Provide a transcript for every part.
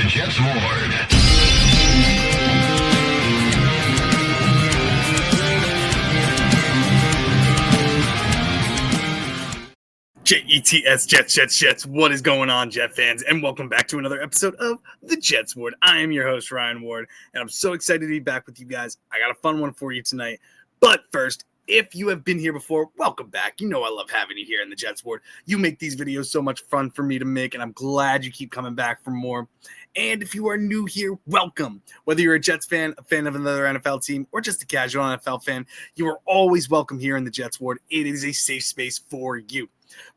the Jets Ward. Jets. What is going on, Jet fans? And welcome back to another episode of the Jets Ward. I am your host, Ryan Ward, and I'm so excited to be back with you guys. I got a fun one for you tonight. But first, if you have been here before, welcome back. You know I love having you here in the Jets Ward. You make these videos so much fun for me to make, and I'm glad you keep coming back for more. And if you are new here, welcome. Whether you're a Jets fan, a fan of another NFL team, or just a casual NFL fan, you are always welcome here in the Jets Ward. It is a safe space for you.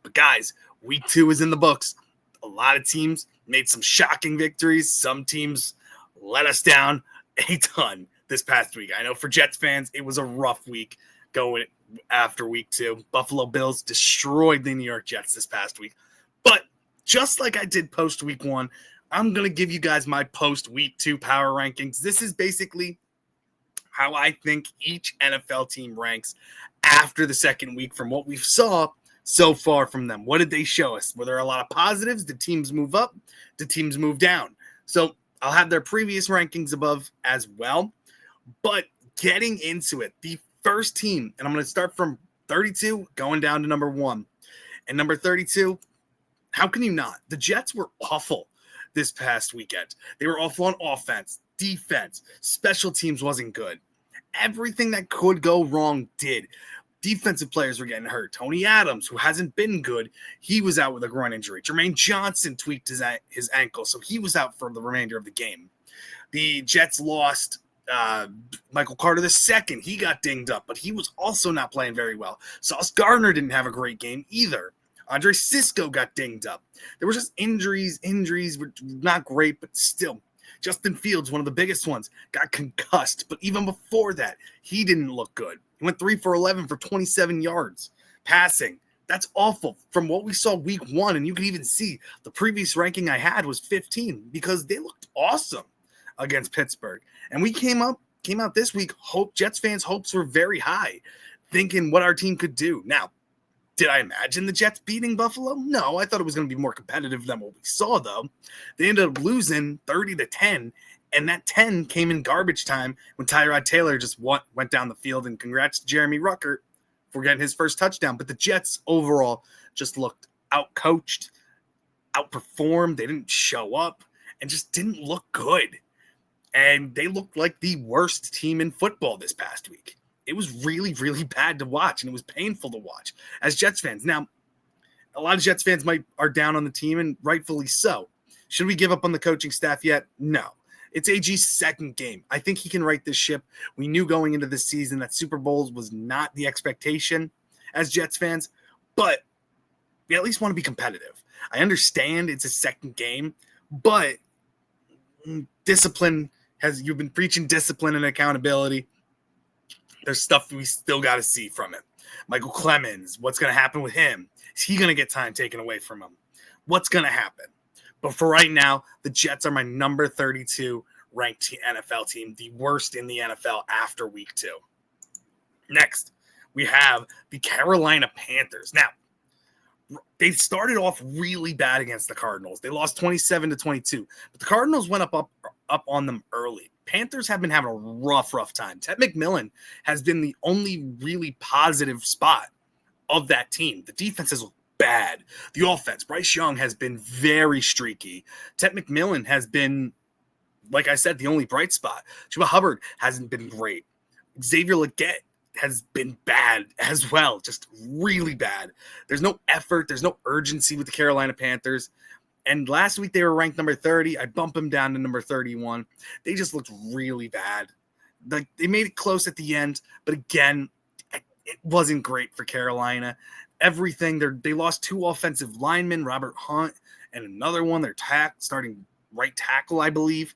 But guys, week 2 is in the books. A lot of teams made some shocking victories. Some teams let us down a ton this past week. I know for Jets fans, it was a rough week going after week 2. Buffalo Bills destroyed the New York Jets this past week. But just like I did post week 1, I'm going to give you guys my post week 2 power rankings. This is basically how I think each NFL team ranks after the second week from what we saw so far from them. What did they show us? Were there a lot of positives? Did teams move up? Did teams move down? So I'll have their previous rankings above as well. But getting into it, the first team, and I'm going to start from 32 going down to number 1. And number 32, how can you not? The Jets were awful this past weekend. They were awful on offense, defense, special teams wasn't good. Everything that could go wrong did. Defensive players were getting hurt. Tony Adams, who hasn't been good, he was out with a groin injury. Jermaine Johnson tweaked his ankle, so he was out for the remainder of the game. The Jets lost Michael Carter II. He got dinged up, but he was also not playing very well. Sauce Gardner didn't have a great game either. Andre Cisco got dinged up. There were just injuries. Injuries were not great, but still. Justin Fields, one of the biggest ones, got concussed. But even before that, he didn't look good. He went 3 for 11 for 27 yards passing. That's awful from what we saw week 1. And you can even see the previous ranking I had was 15 because they looked awesome against Pittsburgh. And we came out this week, Jets fans' hopes were very high, thinking what our team could do. Now, did I imagine the Jets beating Buffalo? No, I thought it was going to be more competitive than what we saw, though. They ended up losing 30-10, and that 10 came in garbage time when Tyrod Taylor just went down the field, and congrats to Jeremy Ruckert for getting his first touchdown. But the Jets overall just looked outcoached, outperformed. They didn't show up and just didn't look good. And they looked like the worst team in football this past week. It was really, really bad to watch, and it was painful to watch as Jets fans. Now, a lot of Jets fans are down on the team, and rightfully so. Should we give up on the coaching staff yet? No. It's AG's second game. I think he can right this ship. We knew going into this season that Super Bowls was not the expectation as Jets fans, but we at least want to be competitive. I understand it's a second game, but discipline you've been preaching discipline and accountability. There's stuff we still got to see from it. Michael Clemens, what's going to happen with him? Is he going to get time taken away from him? What's going to happen? But for right now, the Jets are my number 32 ranked NFL team, the worst in the NFL after week 2. Next, we have the Carolina Panthers. Now, they started off really bad against the Cardinals. They lost 27-22, but the Cardinals went up on them early. Panthers have been having a rough time. Ted McMillan has been the only really positive spot of that team. The defense has looked bad. The offense, Bryce Young has been very streaky. Ted McMillan has been, like I said, the only bright spot. Chuba Hubbard hasn't been great. Xavier Legette has been bad as well, just really bad. There's no effort. There's no urgency with the Carolina Panthers. And last week they were ranked number 30. I bumped them down to number 31. They just looked really bad. Like they made it close at the end, but again, it wasn't great for Carolina. Everything they lost 2 offensive linemen, Robert Hunt and another one. Their starting right tackle, I believe.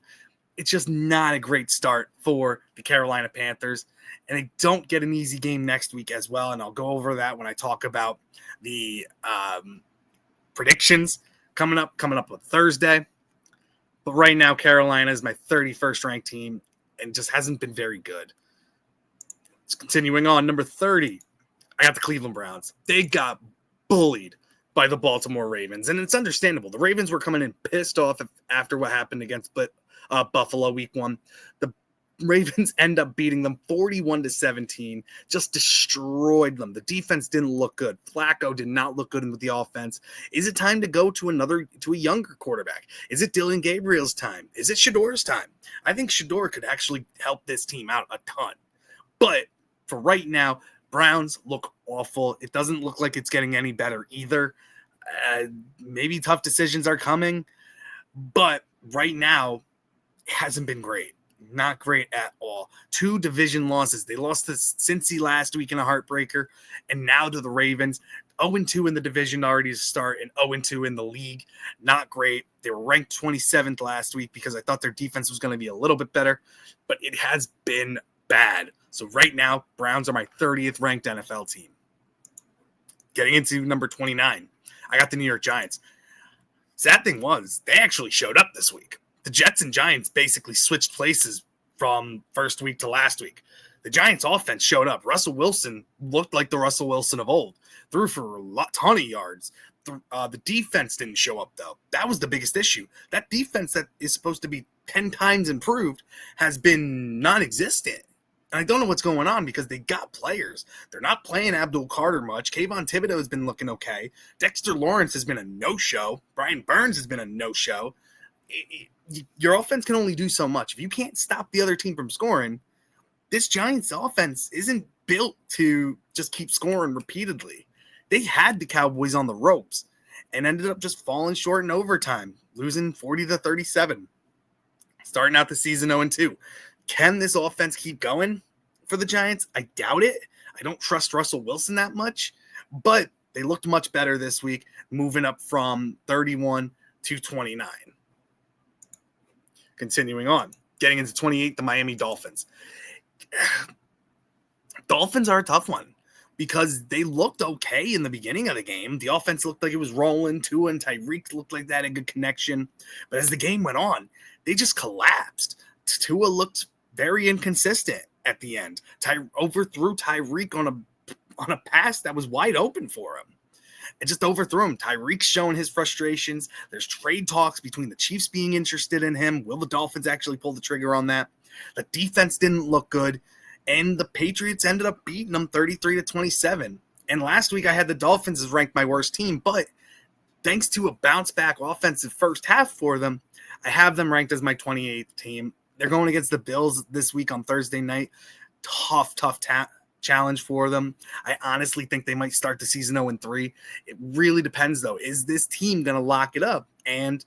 It's just not a great start for the Carolina Panthers, and they don't get an easy game next week as well. And I'll go over that when I talk about the predictions. Coming up on Thursday. But right now, Carolina is my 31st ranked team and just hasn't been very good. It's continuing on. Number 30, I got the Cleveland Browns. They got bullied by the Baltimore Ravens. And it's understandable. The Ravens were coming in pissed off after what happened against Buffalo week 1. The Ravens end up beating them 41-17, just destroyed them. The defense didn't look good. Flacco did not look good with the offense. Is it time to go to a younger quarterback? Is it Dylan Gabriel's time? Is it Shador's time? I think Shador could actually help this team out a ton. But for right now, Browns look awful. It doesn't look like it's getting any better either. Maybe tough decisions are coming, but right now, it hasn't been great. Not great at all. 2 division losses. They lost to Cincy last week in a heartbreaker, and now to the Ravens. 0-2 in the division already to start, and 0-2 in the league. Not great. They were ranked 27th last week because I thought their defense was going to be a little bit better, but it has been bad. So right now, Browns are my 30th ranked NFL team. Getting into number 29, I got the New York Giants. Sad thing was, they actually showed up this week. The Jets and Giants basically switched places from first week to last week. The Giants offense showed up. Russell Wilson looked like the Russell Wilson of old. Threw for a ton of yards. The defense didn't show up, though. That was the biggest issue. That defense that is supposed to be 10 times improved has been non-existent. And I don't know what's going on because they got players. They're not playing Abdul Carter much. Kayvon Thibodeau has been looking okay. Dexter Lawrence has been a no-show. Brian Burns has been a no-show. Your offense can only do so much. If you can't stop the other team from scoring, this Giants offense isn't built to just keep scoring repeatedly. They had the Cowboys on the ropes and ended up just falling short in overtime, losing 40-37. Starting out the season 0-2. Can this offense keep going for the Giants? I doubt it. I don't trust Russell Wilson that much, but they looked much better this week, moving up from 31 to 29. Continuing on, getting into 28, the Miami Dolphins. Dolphins are a tough one because they looked okay in the beginning of the game. The offense looked like it was rolling. Tua and Tyreek looked like they had a good connection. But as the game went on, they just collapsed. Tua looked very inconsistent at the end. Overthrew Tyreek on a pass that was wide open for him. It just overthrew him. Tyreek's showing his frustrations. There's trade talks between the Chiefs being interested in him. Will the Dolphins actually pull the trigger on that? The defense didn't look good, and the Patriots ended up beating them 33-27. And last week I had the Dolphins as ranked my worst team, but thanks to a bounce-back offensive first half for them, I have them ranked as my 28th team. They're going against the Bills this week on Thursday night. Tough challenge for them. I honestly think they might start the season 0-3. It really depends, though. Is this team going to lock it up and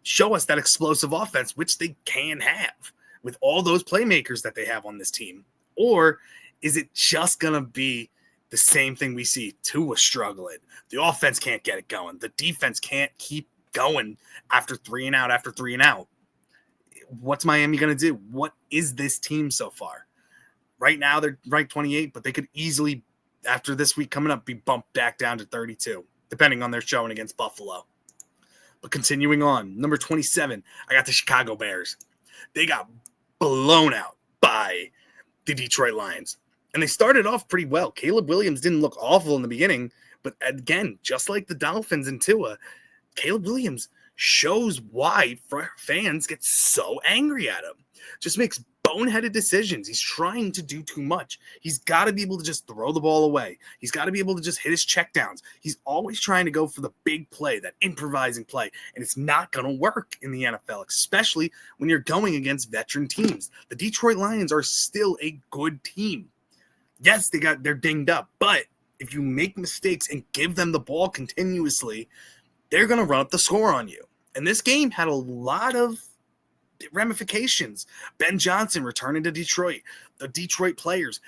show us that explosive offense, which they can have with all those playmakers that they have on this team? Or is it just going to be the same thing we see? Tua struggling. The offense can't get it going. The defense can't keep going after 3 and out. What's Miami going to do? What is this team so far? Right now, they're ranked 28, but they could easily, after this week coming up, be bumped back down to 32, depending on their showing against Buffalo. But continuing on, number 27, I got the Chicago Bears. They got blown out by the Detroit Lions. And they started off pretty well. Caleb Williams didn't look awful in the beginning, but again, just like the Dolphins and Tua, Caleb Williams shows why fans get so angry at him. Just makes boneheaded decisions. He's trying to do too much. He's got to be able to just throw the ball away. He's got to be able to just hit his checkdowns. He's always trying to go for the big play, that improvising play, and it's not going to work in the NFL, especially when you're going against veteran teams. The Detroit Lions are still a good team. Yes, they're dinged up, but if you make mistakes and give them the ball continuously, they're going to run up the score on you. And this game had a lot of ramifications. Ben Johnson returning to Detroit, the Detroit players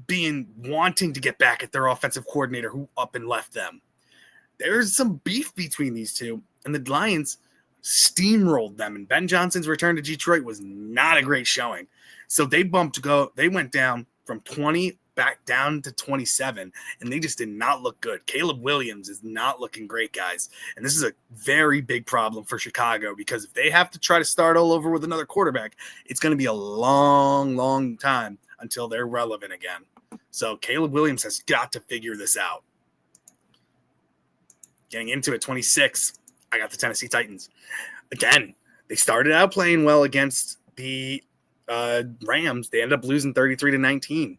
wanting to get back at their offensive coordinator who up and left them. There's some beef between these two, and the Lions steamrolled them, and Ben Johnson's return to Detroit was not a great showing. So they went down from 20 back down to 27, and they just did not look good. Caleb Williams is not looking great, guys. And this is a very big problem for Chicago, because if they have to try to start all over with another quarterback, it's going to be a long, long time until they're relevant again. So Caleb Williams has got to figure this out. Getting into it, 26, I got the Tennessee Titans. Again, they started out playing well against the Rams. They ended up losing 33-19.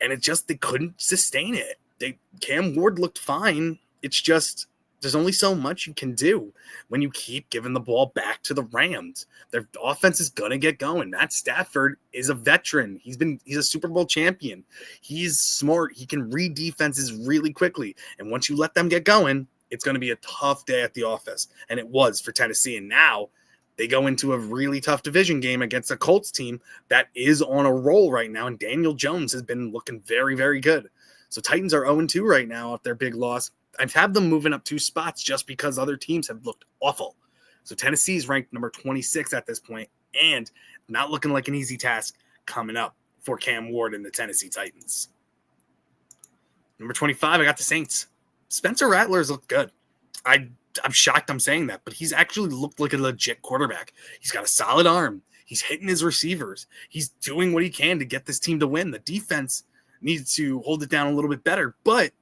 And they couldn't sustain it. Cam Ward looked fine. It's just there's only so much you can do when you keep giving the ball back to the Rams. Their offense is gonna get going. Matt Stafford is a veteran. He's a Super Bowl champion. He's smart. He can read defenses really quickly. And once you let them get going, it's gonna be a tough day at the office. And it was for Tennessee. And now they go into a really tough division game against a Colts team that is on a roll right now, and Daniel Jones has been looking very, very good. So Titans are 0-2 right now off their big loss. I've had them moving up 2 spots just because other teams have looked awful. So Tennessee is ranked number 26 at this point, and not looking like an easy task coming up for Cam Ward and the Tennessee Titans. Number 25, I got the Saints. Spencer Rattler's looked good. I'm shocked I'm saying that, but he's actually looked like a legit quarterback. He's got a solid arm. He's hitting his receivers. He's doing what he can to get this team to win. The defense needs to hold it down a little bit better, but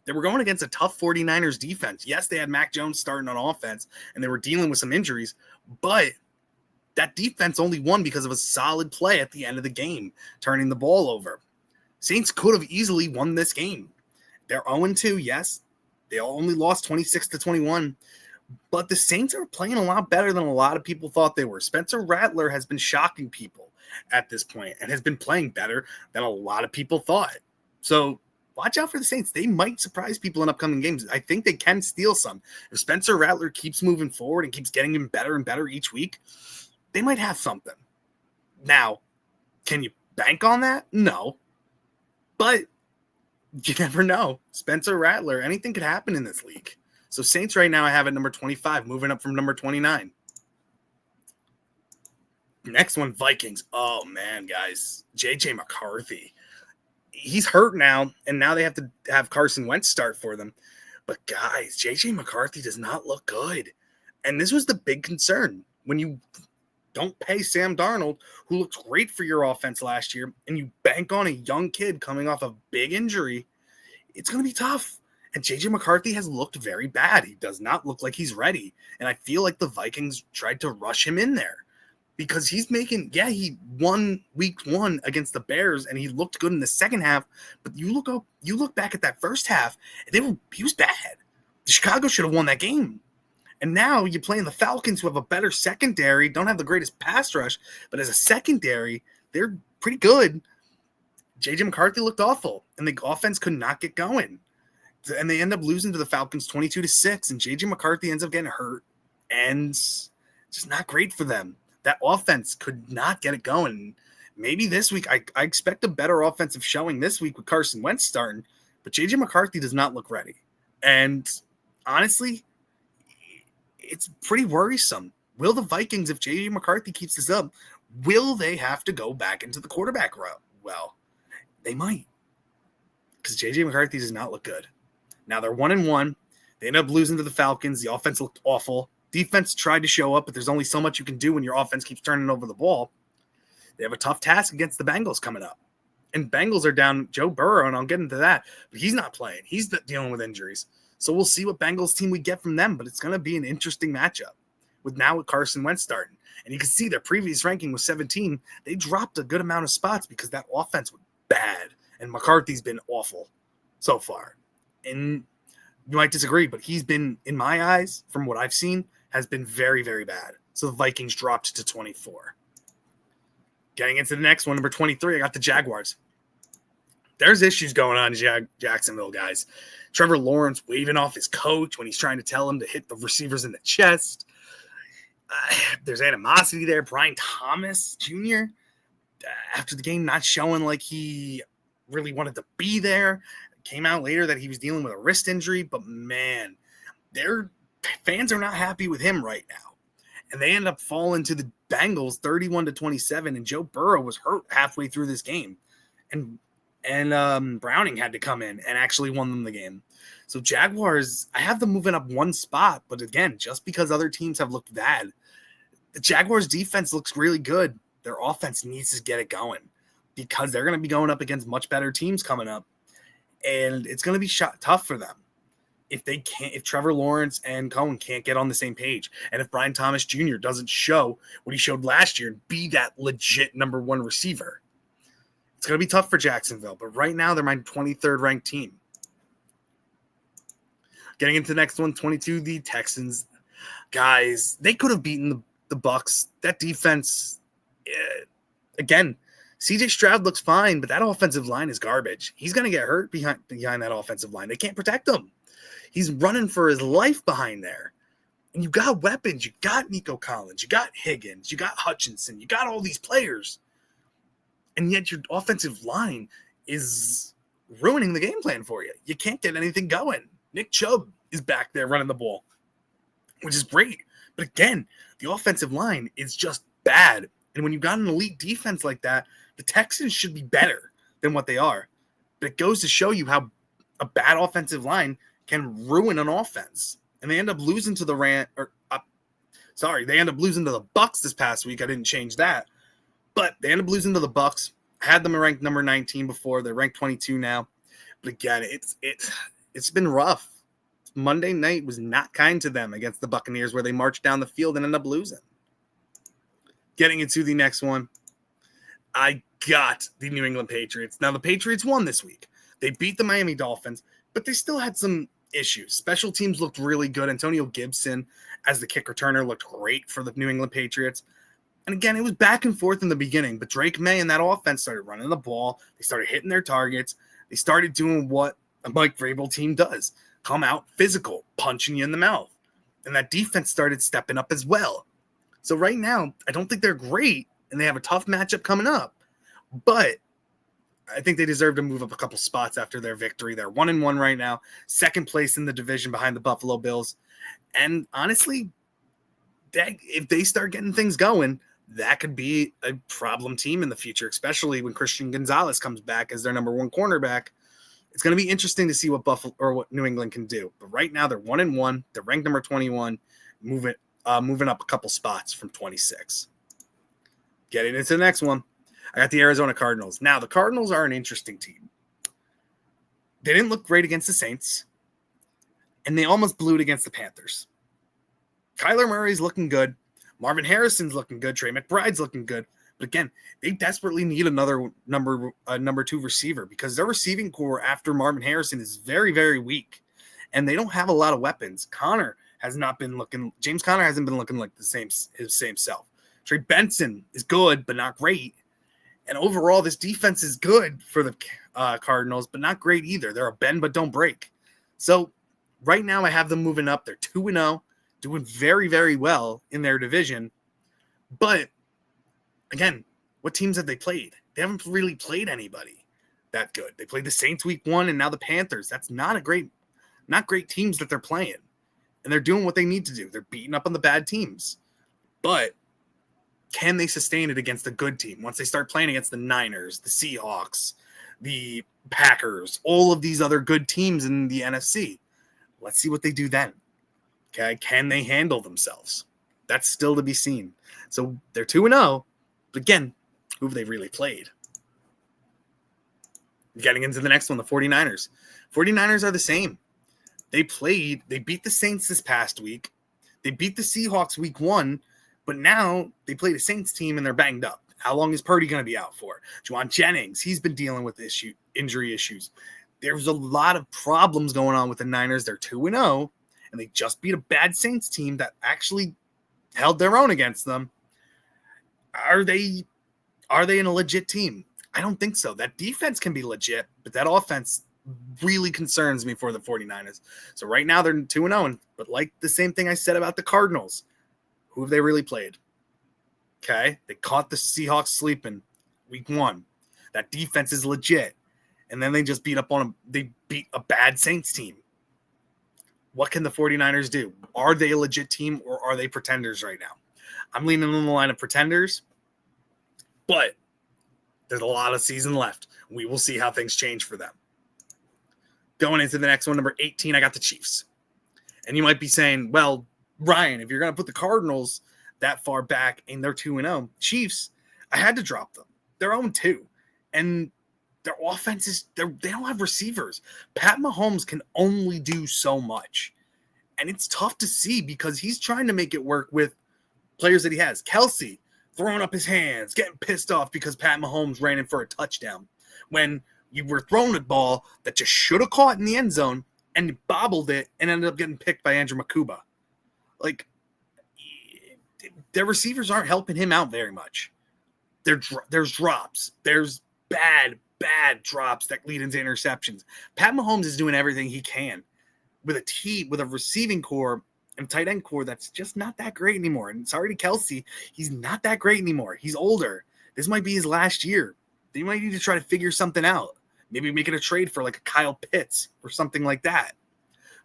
they were going against a tough 49ers defense. Yes, they had Mac Jones starting on offense, and they were dealing with some injuries, but that defense only won because of a solid play at the end of the game, turning the ball over. Saints could have easily won this game. They're 0-2, yes. They only lost 26-21, but the Saints are playing a lot better than a lot of people thought they were. Spencer Rattler has been shocking people at this point and has been playing better than a lot of people thought. So watch out for the Saints. They might surprise people in upcoming games. I think they can steal some. If Spencer Rattler keeps moving forward and keeps getting him better and better each week, they might have something. Now, can you bank on that? No. But you never know. Spencer Rattler, anything could happen in this league. So Saints right now I have at number 25, moving up from number 29. Next one, Vikings. Oh, man, guys. J.J. McCarthy. He's hurt now, and now they have to have Carson Wentz start for them. But, guys, J.J. McCarthy does not look good. And this was the big concern. When you don't pay Sam Darnold, who looked great for your offense last year, and you bank on a young kid coming off a big injury, it's going to be tough. And J.J. McCarthy has looked very bad. He does not look like he's ready. And I feel like the Vikings tried to rush him in there because he's making, he won week 1 against the Bears, and he looked good in the second half. But you look back at that first half, he was bad. Chicago should have won that game. And now you're playing the Falcons, who have a better secondary, don't have the greatest pass rush, but as a secondary, they're pretty good. J.J. McCarthy looked awful, and the offense could not get going. And they end up losing to the Falcons 22-6, and J.J. McCarthy ends up getting hurt, and it's just not great for them. That offense could not get it going. Maybe this week, I expect a better offensive showing this week with Carson Wentz starting, but J.J. McCarthy does not look ready. And honestly, it's pretty worrisome. Will the Vikings, if J.J. McCarthy keeps this up, will they have to go back into the quarterback route? Well, they might, because J.J. McCarthy does not look good. Now they're 1-1. They end up losing to the Falcons. The offense looked awful. Defense tried to show up, but there's only so much you can do when your offense keeps turning over the ball. They have a tough task against the Bengals coming up. And Bengals are down Joe Burrow, and I'll get into that, but he's not playing. He's dealing with injuries. So we'll see what Bengals team we get from them, but it's going to be an interesting matchup with Carson Wentz starting. And you can see their previous ranking was 17. They dropped a good amount of spots because that offense was bad, and McCarthy's been awful so far. And you might disagree, but he's been, in my eyes, from what I've seen, has been very, very bad. So the Vikings dropped to 24. Getting into the next one, number 23, I got the Jaguars. There's issues going on in Jacksonville, guys. Trevor Lawrence waving off his coach when he's trying to tell him to hit the receivers in the chest. There's animosity there. Brian Thomas Jr., after the game, not showing like he really wanted to be there. It came out later that he was dealing with a wrist injury, but man, their fans are not happy with him right now. And they end up falling to the Bengals 31-27, and Joe Burrow was hurt halfway through this game. And Browning had to come in and actually won them the game. So Jaguars, I have them moving up 1 spot, but again, just because other teams have looked bad, the Jaguars defense looks really good. Their offense needs to get it going because they're going to be going up against much better teams coming up, and it's going to be tough for them. if Trevor Lawrence and Cohen can't get on the same page, and if Brian Thomas Jr. doesn't show what he showed last year and be that legit number one receiver, it's going to be tough for Jacksonville. But right now, they're my 23rd ranked team. Getting into the next one, 22, the Texans. Guys, they could have beaten the Bucs. That defense, again, CJ Stroud looks fine, but that offensive line is garbage. He's going to get hurt behind that offensive line. They can't protect him. He's running for his life behind there. And you got weapons. You got Nico Collins. You got Higgins. You got Hutchinson. You got all these players. And yet your offensive line is ruining the game plan for you. You can't get anything going. Nick Chubb is back there running the ball, which is great. But again, the offensive line is just bad. And when you've got an elite defense like that, the Texans should be better than what they are. But it goes to show you how a bad offensive line can ruin an offense. And they end up losing to they end up losing to the Bucs this past week. I didn't change that. But they end up losing to the Bucs. I had them ranked number 19 before. They're ranked 22 now. But again, it's been rough. Monday night was not kind to them against the Buccaneers, where they marched down the field and ended up losing. Getting into the next one, I got the New England Patriots. Now, the Patriots won this week. They beat the Miami Dolphins, but they still had some issues. Special teams looked really good. Antonio Gibson, as the kick returner, looked great for the New England Patriots. And again, it was back and forth in the beginning, but Drake May and that offense started running the ball. They started hitting their targets. They started doing what a Mike Vrabel team does. Come out physical, punching you in the mouth. And that defense started stepping up as well. So right now, I don't think they're great, and they have a tough matchup coming up. But I think they deserve to move up a couple spots after their victory. They're 1-1 right now, second place in the division behind the Buffalo Bills. And honestly, if they start getting things going, that could be a problem team in the future, especially when Christian Gonzalez comes back as their number one cornerback. It's going to be interesting to see what what New England can do. But right now they're 1-1. They're ranked number 21, moving up a couple spots from 26. Getting into the next one, I got the Arizona Cardinals. Now, the Cardinals are an interesting team. They didn't look great against the Saints, and they almost blew it against the Panthers. Kyler Murray's looking good. Marvin Harrison's looking good. Trey McBride's looking good. But again, they desperately need another number two receiver, because their receiving core after Marvin Harrison is very, very weak, and they don't have a lot of weapons. James Conner hasn't been looking like his same self. Trey Benson is good, but not great. And overall, this defense is good for the Cardinals, but not great either. They're a bend but don't break. So right now I have them moving up. They're 2-0, doing very, very well in their division. But again, what teams have they played? They haven't really played anybody that good. They played the Saints week 1 and now the Panthers. That's not great teams that they're playing. And they're doing what they need to do. They're beating up on the bad teams. But can they sustain it against a good team once they start playing against the Niners, the Seahawks, the Packers, all of these other good teams in the NFC? Let's see what they do then. Okay, can they handle themselves? That's still to be seen. So they're 2-0, but again, who have they really played? Getting into the next one, the 49ers. 49ers are the same. They beat the Saints this past week. They beat the Seahawks week 1, but now they play the Saints team and they're banged up. How long is Purdy going to be out for? Juwan Jennings, he's been dealing with injury issues. There's a lot of problems going on with the Niners. They're 2-0, and they just beat a bad Saints team that actually held their own against them. Are they in a legit team? I don't think so. That defense can be legit, but that offense really concerns me for the 49ers. So right now they're 2-0, but like the same thing I said about the Cardinals, who have they really played? Okay, they caught the Seahawks sleeping week 1. That defense is legit. And then they just beat a bad Saints team. What can the 49ers do? Are they a legit team, or are they pretenders right now? I'm leaning on the line of pretenders, but there's a lot of season left. We will see how things change for them. Going into the next one, number 18, I got the Chiefs. And you might be saying, well, Ryan, if you're going to put the Cardinals that far back and they're 2-0, Chiefs, I had to drop them. They're 0-2. And Their offense is they don't have receivers. Pat Mahomes can only do so much. And it's tough to see because he's trying to make it work with players that he has. Kelsey throwing up his hands, getting pissed off because Pat Mahomes ran in for a touchdown. When you were throwing a ball that you should have caught in the end zone and you bobbled it and ended up getting picked by Andrew Makuba. Like, their receivers aren't helping him out very much. There's drops. There's bad drops that lead into interceptions. Pat Mahomes is doing everything he can with a receiving core and tight end core that's just not that great anymore. And sorry to Kelsey, he's not that great anymore. He's older. This might be his last year. They might need to try to figure something out. Maybe making a trade for like a Kyle Pitts or something like that.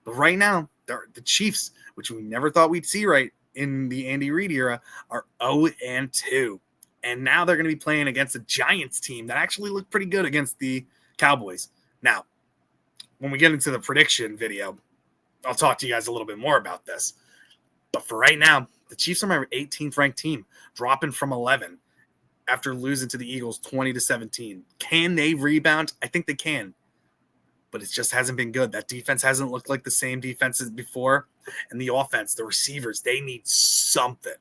But right now, the Chiefs, which we never thought we'd see right in the Andy Reid era, are 0-2. And now they're going to be playing against a Giants team that actually looked pretty good against the Cowboys. Now, when we get into the prediction video, I'll talk to you guys a little bit more about this. But for right now, the Chiefs are my 18th ranked team, dropping from 11 after losing to the Eagles 20-17. Can they rebound? I think they can. But it just hasn't been good. That defense hasn't looked like the same defense as before. And the offense, the receivers, they need something.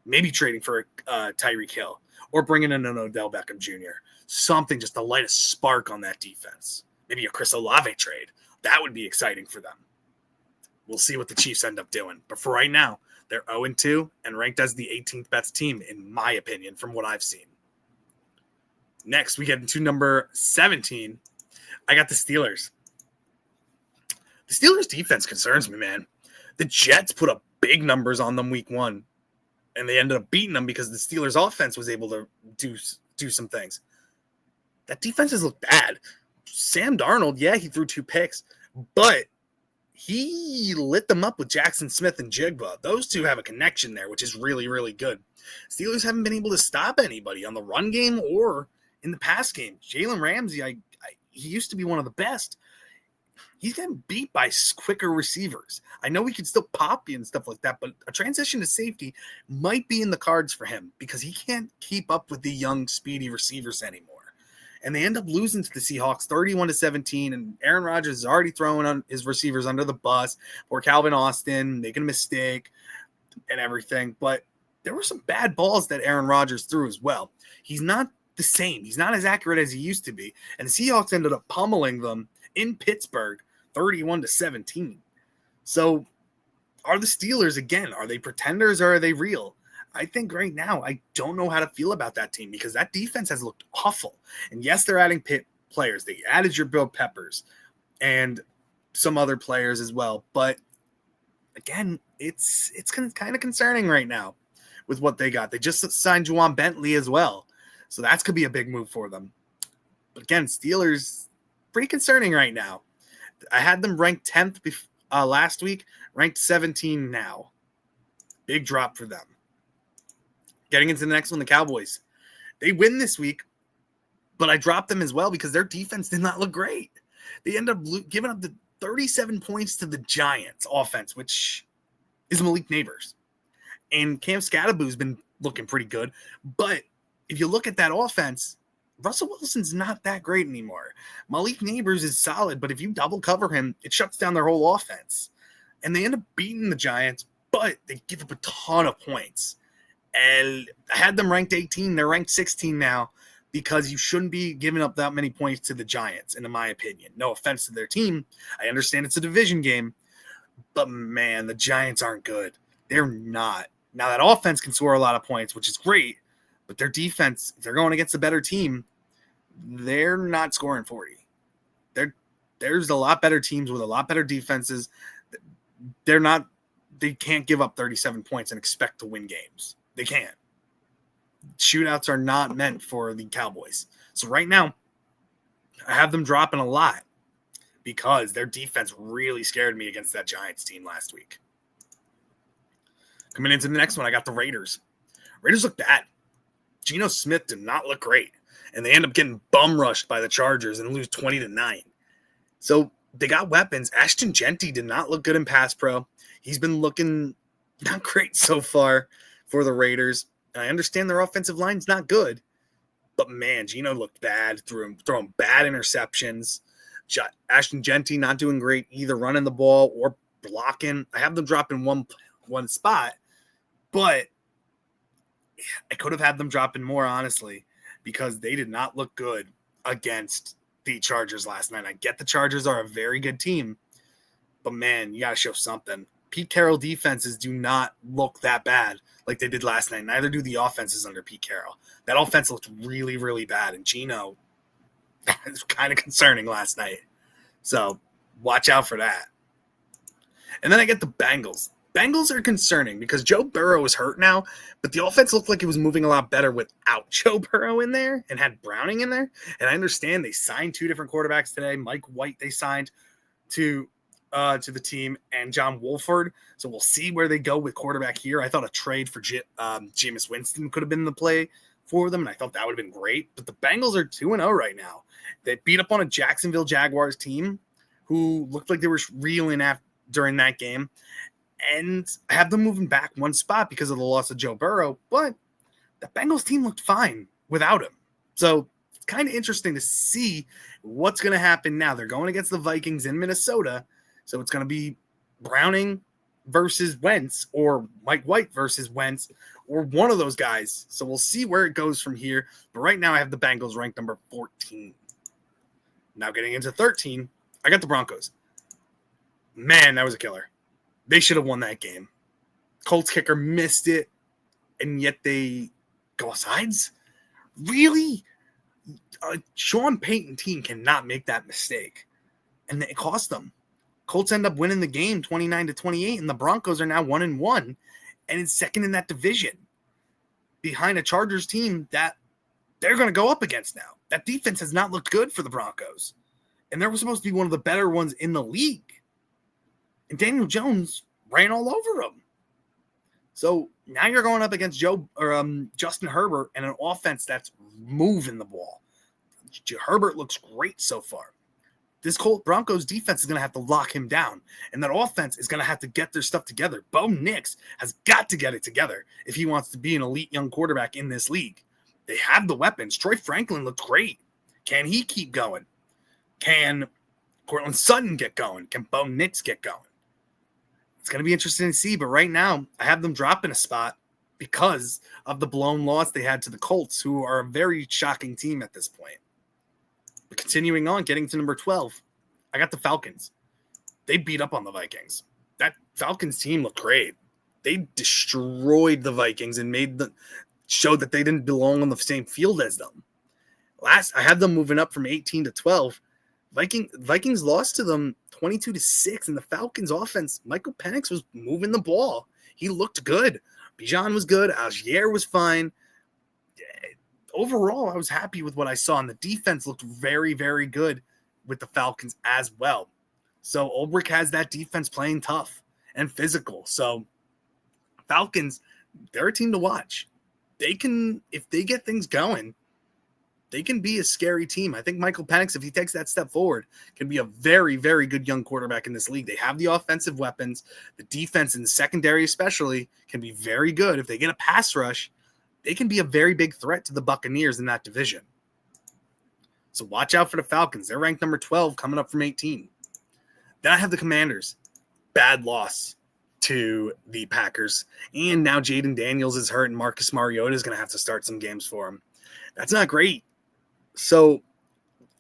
Maybe trading for Tyreek Hill or bringing in an Odell Beckham Jr. Something just to light a spark on that defense. Maybe a Chris Olave trade. That would be exciting for them. We'll see what the Chiefs end up doing. But for right now, they're 0-2 and ranked as the 18th best team, in my opinion, from what I've seen. Next, we get into number 17. I got the Steelers. The Steelers' defense concerns me, man. The Jets put up big numbers on them week 1, and they ended up beating them because the Steelers' offense was able to do some things. That defense has looked bad. Sam Darnold, yeah, he threw 2 picks, but he lit them up with Jackson Smith and Jigba. Those two have a connection there, which is really, really good. Steelers haven't been able to stop anybody on the run game or in the pass game. Jalen Ramsey, he used to be one of the best. He's getting beat by quicker receivers. I know he can still pop you and stuff like that, but a transition to safety might be in the cards for him because he can't keep up with the young, speedy receivers anymore. And they end up losing to the Seahawks 31-17, and Aaron Rodgers is already throwing on his receivers under the bus, or Calvin Austin making a mistake and everything. But there were some bad balls that Aaron Rodgers threw as well. He's not the same. He's not as accurate as he used to be. And the Seahawks ended up pummeling them in Pittsburgh 31-17. So are the Steelers, again, are they pretenders or are they real? I think right now I don't know how to feel about that team because that defense has looked awful. And yes, they're adding players. They added your Bill Peppers and some other players as well. But again, it's kind of concerning right now with what they got. They just signed Juwan Bentley as well. So that's could be a big move for them. But again, Steelers, pretty concerning right now. I had them ranked 10th last week, ranked 17 now. Big drop for them. Getting into the next one, the Cowboys. They win this week, but I dropped them as well because their defense did not look great. They end up giving up the 37 points to the Giants offense, which is Malik Neighbors. And Cam Scatterboo's been looking pretty good. But if you look at that offense, Russell Wilson's not that great anymore. Malik Neighbors is solid, but if you double cover him, it shuts down their whole offense. And they end up beating the Giants, but they give up a ton of points. And I had them ranked 18. They're ranked 16 now because you shouldn't be giving up that many points to the Giants, in my opinion. No offense to their team. I understand it's a division game, but, man, the Giants aren't good. They're not. Now, that offense can score a lot of points, which is great, but their defense, if they're going against a better team, they're not scoring 40. There's a lot better teams with a lot better defenses. They can't give up 37 points and expect to win games. They can't. Shootouts are not meant for the Cowboys. So right now, I have them dropping a lot because their defense really scared me against that Giants team last week. Coming into the next one, I got the Raiders. Raiders look bad. Geno Smith did not look great, and they end up getting bum rushed by the Chargers and lose 20-9. So they got weapons. Ashton Genty did not look good in pass pro. He's been looking not great so far for the Raiders. And I understand their offensive line's not good, But man, Geno looked bad, throwing bad interceptions. Ashton Genty not doing great either running the ball or blocking. I have them drop in one spot, but I could have had them dropping more, honestly, because they did not look good against the Chargers last night. I get the Chargers are a very good team, but man, you got to show something. Pete Carroll defenses do not look that bad like they did last night. Neither do the offenses under Pete Carroll. That offense looked really, really bad, and Geno was kind of concerning last night. So watch out for that. And then I get the Bengals. Bengals are concerning because Joe Burrow is hurt now, but the offense looked like it was moving a lot better without Joe Burrow in there and had Browning in there. And I understand they signed two different quarterbacks today. Mike White they signed to the team, and John Wolford. So we'll see where they go with quarterback here. I thought a trade for Jameis Winston could have been the play for them, and I thought that would have been great. But the Bengals are 2-0 right now. They beat up on a Jacksonville Jaguars team who looked like they were reeling during that game. And I have them moving back one spot because of the loss of Joe Burrow, but the Bengals team looked fine without him. So it's kind of interesting to see what's going to happen now. They're going against the Vikings in Minnesota, so it's going to be Browning versus Wentz or Mike White versus Wentz or one of those guys. So we'll see where it goes from here. But right now I have the Bengals ranked number 14. Now getting into 13, I got the Broncos. Man, that was a killer. They should have won that game. Colts kicker missed it, and yet they go sides? Really? Sean Payton team cannot make that mistake. And it cost them. Colts end up winning the game 29-28, and the Broncos are now 1-1 and it's second in that division behind a Chargers team that they're going to go up against now. That defense has not looked good for the Broncos, and they were supposed to be one of the better ones in the league. And Daniel Jones ran all over them. So now you're going up against Justin Herbert and an offense that's moving the ball. Herbert looks great so far. This Colt Broncos defense is going to have to lock him down, and that offense is going to have to get their stuff together. Bo Nix has got to get it together if he wants to be an elite young quarterback in this league. They have the weapons. Troy Franklin looked great. Can he keep going? Can Cortland Sutton get going? Can Bo Nix get going? It's going to be interesting to see, but right now I have them dropping a spot because of the blown loss they had to the Colts, who are a very shocking team at this point. But continuing on, getting to number 12, I got the Falcons. They beat up on the Vikings. That Falcons team looked great. They destroyed the Vikings and showed that they didn't belong on the same field as them. I had them moving up from 18 to 12. Vikings lost to them 22-6, and the Falcons offense, Michael Penix was moving the ball. He looked good. Bijan was good. Algier was fine. Overall, I was happy with what I saw, and the defense looked very, very good with the Falcons as well. So Ulbrich has that defense playing tough and physical. So Falcons, they're a team to watch. They can, if they get things going, they can be a scary team. I think Michael Penix, if he takes that step forward, can be a very, very good young quarterback in this league. They have the offensive weapons. The defense in the secondary especially can be very good. If they get a pass rush, they can be a very big threat to the Buccaneers in that division. So watch out for the Falcons. They're ranked number 12, coming up from 18. Then I have the Commanders. Bad loss to the Packers. And now Jaden Daniels is hurt, and Marcus Mariota is going to have to start some games for him. That's not great. So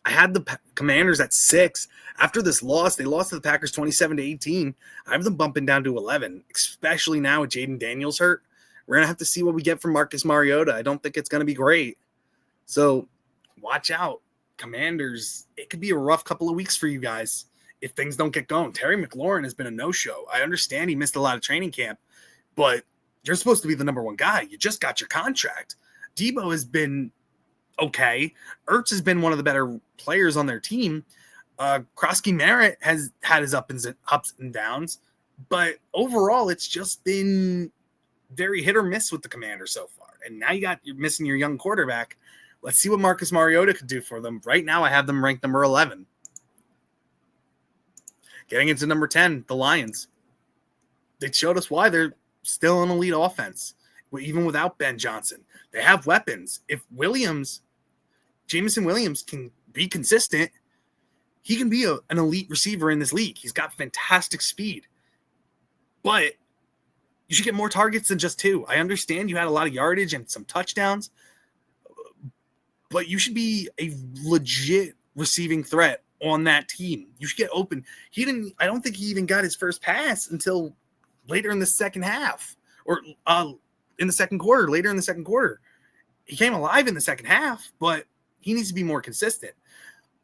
I had the Commanders at 6. After this loss, they lost to the Packers 27-18. I have them bumping down to 11, especially now with Jaden Daniels hurt. We're going to have to see what we get from Marcus Mariota. I don't think it's going to be great. So watch out. Commanders, it could be a rough couple of weeks for you guys if things don't get going. Terry McLaurin has been a no-show. I understand he missed a lot of training camp, but you're supposed to be the number one guy. You just got your contract. Debo has been okay. Ertz has been one of the better players on their team. Krosky Merritt has had his ups and downs, but overall it's just been very hit or miss with the Commanders so far. And now you're missing your young quarterback. Let's see what Marcus Mariota could do for them. Right now I have them ranked number 11. Getting into number 10, the Lions. They showed us why they're still an elite offense, even without Ben Johnson. They have weapons. If Williams Jameson Williams can be consistent. He can be an elite receiver in this league. He's got fantastic speed. But you should get more targets than just 2. I understand you had a lot of yardage and some touchdowns, but you should be a legit receiving threat on that team. You should get open. I don't think he even got his first pass until later in the second half or in the second quarter, later in the second quarter. He came alive in the second half, but he needs to be more consistent.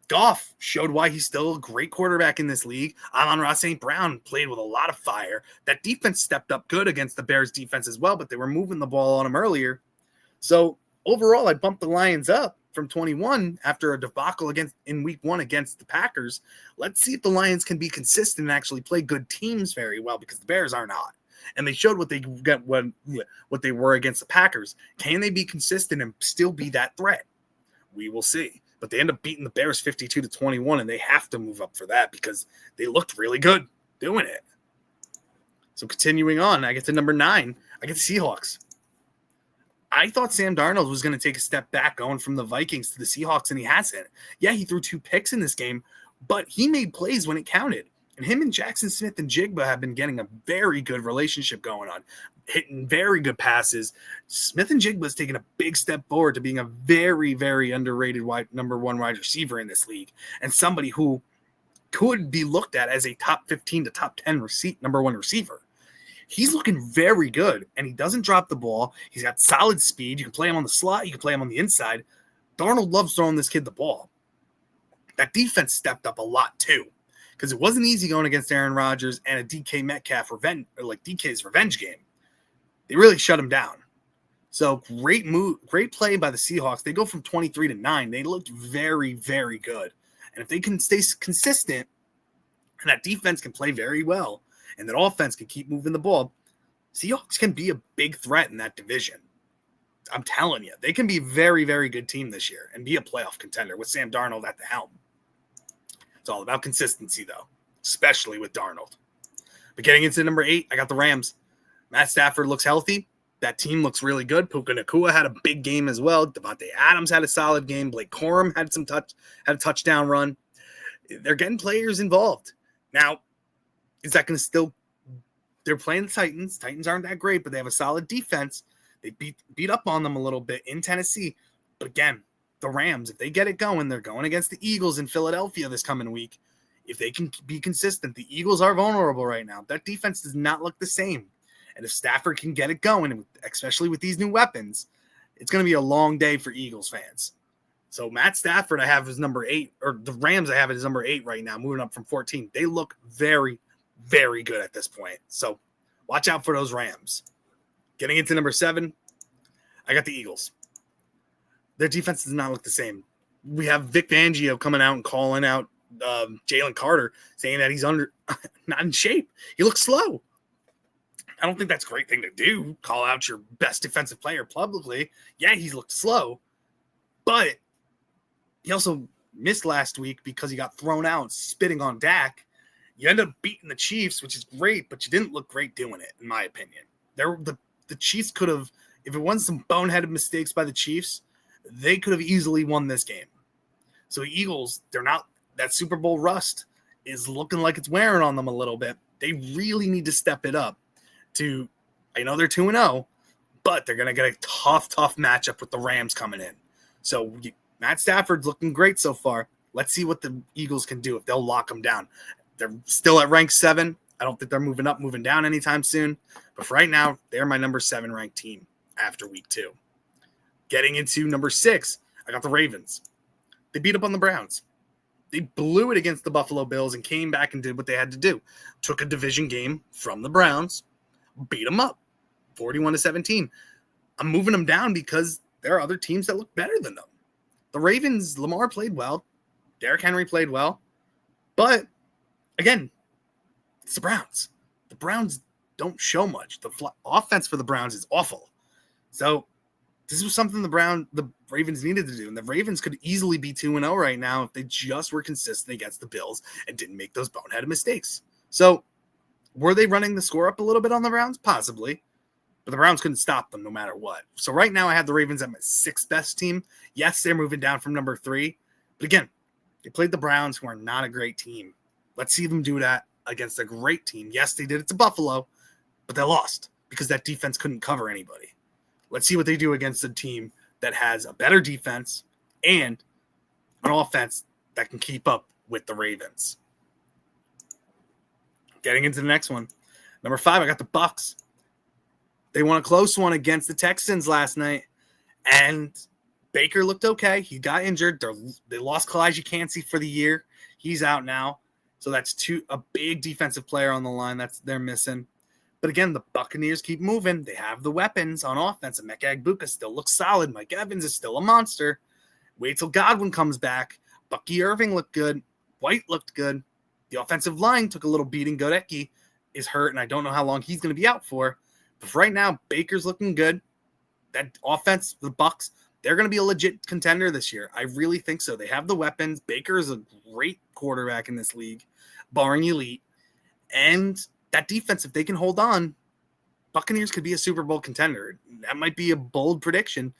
Goff showed why he's still a great quarterback in this league. Amon-Ra St. Brown played with a lot of fire. That defense stepped up good against the Bears defense as well, but they were moving the ball on him earlier. So overall, I bumped the Lions up from 21 after a debacle in week 1 against the Packers. Let's see if the Lions can be consistent and actually play good teams very well, because the Bears are not. And they showed what they were against the Packers. Can they be consistent and still be that threat? We will see. But they end up beating the Bears 52-21, and they have to move up for that because they looked really good doing it. So continuing on, I get to number 9. I get the Seahawks. I thought Sam Darnold was going to take a step back going from the Vikings to the Seahawks, and he hasn't. Yeah, he threw 2 picks in this game, but he made plays when it counted. And him and Jackson Smith and Jigba have been getting a very good relationship going on, hitting very good passes. Smith and Jigba is taking a big step forward to being a very, very underrated number 1 wide receiver in this league, and somebody who could be looked at as a top 15 to top 10 number 1 receiver. He's looking very good, and he doesn't drop the ball. He's got solid speed. You can play him on the slot. You can play him on the inside. Darnold loves throwing this kid the ball. That defense stepped up a lot too, because it wasn't easy going against Aaron Rodgers and a DK Metcalf DK's revenge game. They really shut him down. So great play by the Seahawks. They go from 23-9. They looked very, very good. And if they can stay consistent and that defense can play very well and that offense can keep moving the ball, Seahawks can be a big threat in that division. I'm telling you, they can be a very, very good team this year and be a playoff contender with Sam Darnold at the helm. It's all about consistency, though, especially with Darnold. But getting into number 8, I got the Rams. Matt Stafford looks healthy. That team looks really good. Puka Nacua had a big game as well. Devontae Adams had a solid game. Blake Corum had a touchdown run. They're getting players involved. Now, is that going to still – they're playing the Titans. Titans aren't that great, but they have a solid defense. They beat up on them a little bit in Tennessee. But again, the Rams, if they get it going, they're going against the Eagles in Philadelphia this coming week. If they can be consistent, the Eagles are vulnerable right now. That defense does not look the same. And if Stafford can get it going, especially with these new weapons, it's going to be a long day for Eagles fans. So Matt Stafford, I have as number 8, or the Rams, I have it as number 8 right now, moving up from 14. They look very, very good at this point. So watch out for those Rams. Getting into number 7, I got the Eagles. Their defense does not look the same. We have Vic Fangio coming out and calling out Jalen Carter, saying that he's not in shape. He looks slow. I don't think that's a great thing to do, call out your best defensive player publicly. Yeah, he's looked slow, but he also missed last week because he got thrown out spitting on Dak. You end up beating the Chiefs, which is great, but you didn't look great doing it, in my opinion. The Chiefs could have, if it wasn't some boneheaded mistakes by the Chiefs, they could have easily won this game. So the Eagles, they're not, that Super Bowl rust is looking like it's wearing on them a little bit. They really need to step it up. I know they're 2-0, but they're going to get a tough matchup with the Rams coming in. So Matt Stafford's looking great so far. Let's see what the Eagles can do if they'll lock them down. They're still at rank 7. I don't think they're moving down anytime soon. But for right now, they're my number 7 ranked team after week 2. Getting into number 6, I got the Ravens. They beat up on the Browns. They blew it against the Buffalo Bills and came back and did what they had to do. Took a division game from the Browns, beat them up 41-17. I'm moving them down because there are other teams that look better than them. The Ravens, Lamar played well. Derrick Henry played well. But, again, it's the Browns. The Browns don't show much. The offense for the Browns is awful. So, this was something the Ravens needed to do. And the Ravens could easily be 2-0 right now if they just were consistent against the Bills and didn't make those boneheaded mistakes. So, were they running the score up a little bit on the Browns? Possibly. but the Browns couldn't stop them no matter what. So right now I have the Ravens at my 6th best team. Yes, they're moving down from number 3. But again, they played the Browns, who are not a great team. Let's see them do that against a great team. Yes, they did it to Buffalo, but they lost because that defense couldn't cover anybody. Let's see what they do against a team that has a better defense and an offense that can keep up with the Ravens. Getting into the next one. Number 5, I got the Bucs. They won a close one against the Texans last night, and Baker looked okay. He got injured. They lost Kalijah Cansey for the year. He's out now. So that's a big defensive player on the line they're missing. But again, the Buccaneers keep moving. They have the weapons on offense. Emeka Egbuka still looks solid. Mike Evans is still a monster. Wait till Godwin comes back. Bucky Irving looked good. White looked good. The offensive line took a little beating. Godecki is hurt, and I don't know how long he's going to be out for. But for right now, Baker's looking good. That offense, the Bucs, they're going to be a legit contender this year. I really think so. They have the weapons. Baker is a great quarterback in this league, barring elite. And that defense, if they can hold on, Buccaneers could be a Super Bowl contender. That might be a bold prediction,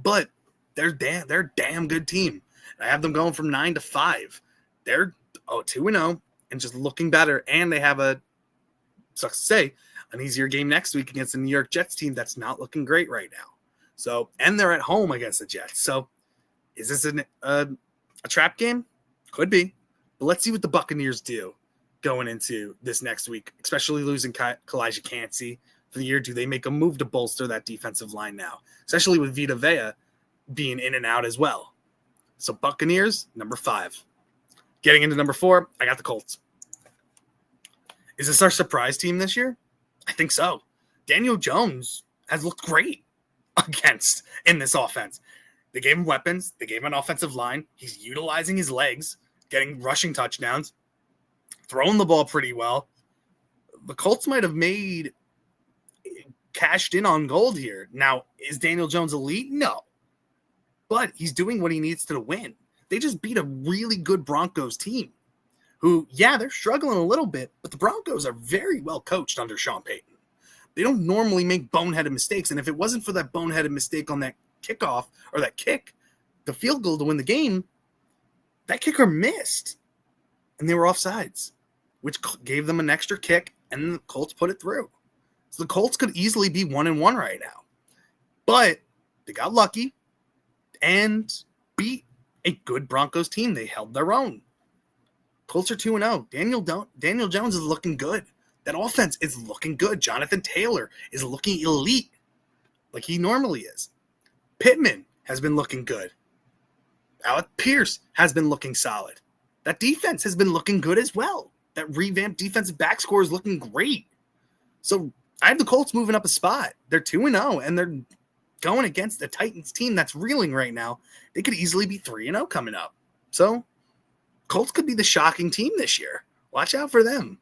but they're a damn good team. I have them going from 9 to 5. They're 2-0 and just looking better. And they have sucks to say, an easier game next week against the New York Jets team that's not looking great right now. So, and they're at home against the Jets. So, is this a trap game? Could be. But let's see what the Buccaneers do going into this next week, especially losing Kalijah Cansey for the year. Do they make a move to bolster that defensive line now, especially with Vita Vea being in and out as well? So, Buccaneers, number 5. Getting into number 4, I got the Colts. Is this our surprise team this year? I think so. Daniel Jones has looked great in this offense. They gave him weapons. They gave him an offensive line. He's utilizing his legs, getting rushing touchdowns, throwing the ball pretty well. The Colts might have cashed in on gold here. Now, is Daniel Jones elite? No. But he's doing what he needs to win. They just beat a really good Broncos team who, yeah, they're struggling a little bit, but the Broncos are very well coached under Sean Payton. They don't normally make boneheaded mistakes, and if it wasn't for that boneheaded mistake on that kickoff or that kick, the field goal to win the game, that kicker missed, and they were offsides, which gave them an extra kick, and the Colts put it through. So the Colts could easily be 1-1 right now, but they got lucky and beat a good Broncos team. They held their own. Colts are 2-0. Daniel Jones is looking good. That offense is looking good. Jonathan Taylor is looking elite like he normally is. Pittman has been looking good. Alec Pierce has been looking solid. That defense has been looking good as well. That revamped defensive back score is looking great. So I have the Colts moving up a spot. They're 2-0, and they're going against the Titans team that's reeling right now. They could easily be 3-0 coming up. So Colts could be the shocking team this year. Watch out for them.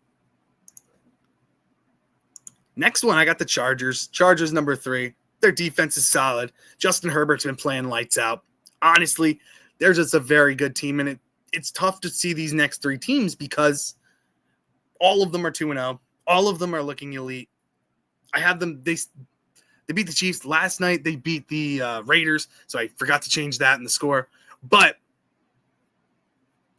Next one, I got the Chargers. Chargers number 3. Their defense is solid. Justin Herbert's been playing lights out. Honestly, they're just a very good team, and it's tough to see these next 3 teams because all of them are 2-0. All of them are looking elite. I have them. They beat the Chiefs last night. They beat the Raiders, so I forgot to change that in the score. But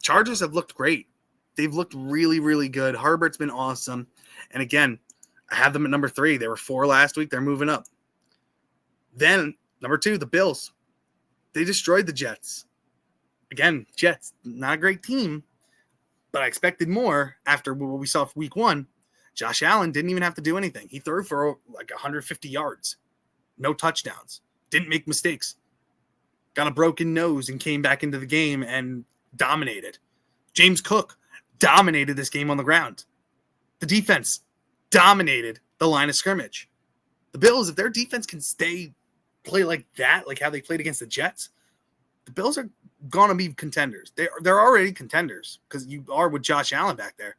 Chargers have looked great. They've looked really, really good. Herbert's been awesome. And again, I have them at number 3. They were 4 last week. They're moving up. Then, number 2, the Bills. They destroyed the Jets. Again, Jets, not a great team, but I expected more after what we saw for week 1. Josh Allen didn't even have to do anything. He threw for like 150 yards. No touchdowns. Didn't make mistakes. Got a broken nose and came back into the game and dominated. James Cook dominated this game on the ground. The defense dominated the line of scrimmage. The Bills, if their defense can play like that, like how they played against the Jets, the Bills are going to be contenders. They're already contenders because you are with Josh Allen back there.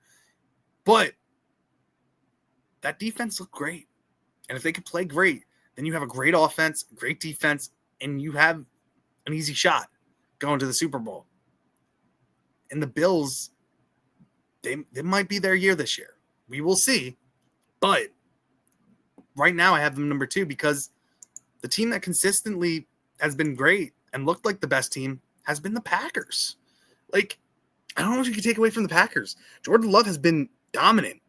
But that defense looked great. And if they could play great, then you have a great offense, great defense, and you have an easy shot going to the Super Bowl. And the Bills, they might be their year this year. We will see. But right now I have them number 2 because the team that consistently has been great and looked like the best team has been the Packers. Like, I don't know what you can take away from the Packers. Jordan Love has been dominant.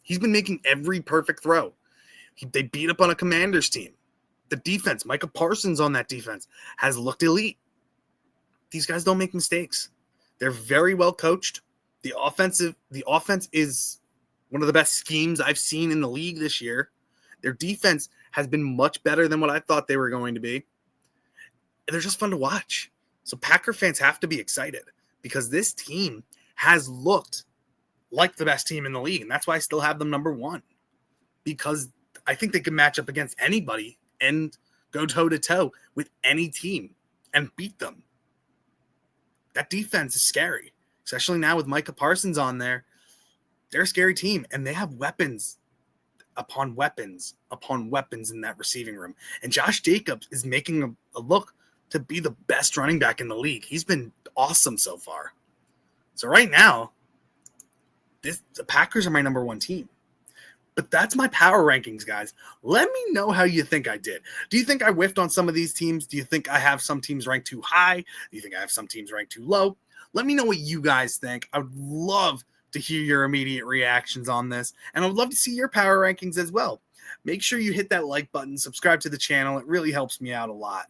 He's been making every perfect throw. They beat up on a Commanders team. The defense, Micah Parsons on that defense, has looked elite. These guys don't make mistakes. They're very well coached. The offense is one of the best schemes I've seen in the league this year. Their defense has been much better than what I thought they were going to be. They're just fun to watch. So Packer fans have to be excited because this team has looked like the best team in the league. And that's why I still have them number 1, because I think they can match up against anybody and go toe-to-toe with any team and beat them. That defense is scary, especially now with Micah Parsons on there. They're a scary team, and they have weapons upon weapons upon weapons in that receiving room. And Josh Jacobs is making a look to be the best running back in the league. He's been awesome so far. So right now, the Packers are my number 1 team. But that's my power rankings, guys. Let me know how you think I did. Do you think I whiffed on some of these teams? Do you think I have some teams ranked too high? Do you think I have some teams ranked too low? Let me know what you guys think. I would love to hear your immediate reactions on this. And I would love to see your power rankings as well. Make sure you hit that like button, subscribe to the channel. It really helps me out a lot.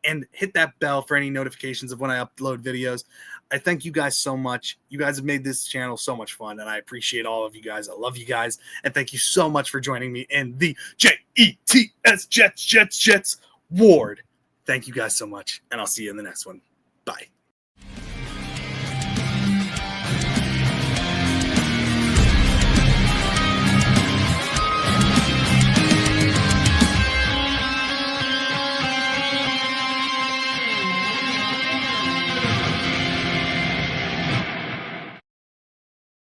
And hit that bell for any notifications of when I upload videos. I thank you guys so much. You guys have made this channel so much fun, and I appreciate all of you guys. I love you guys, and thank you so much for joining me in the Jets Ward. Thank you guys so much, and I'll see you in the next one. Bye.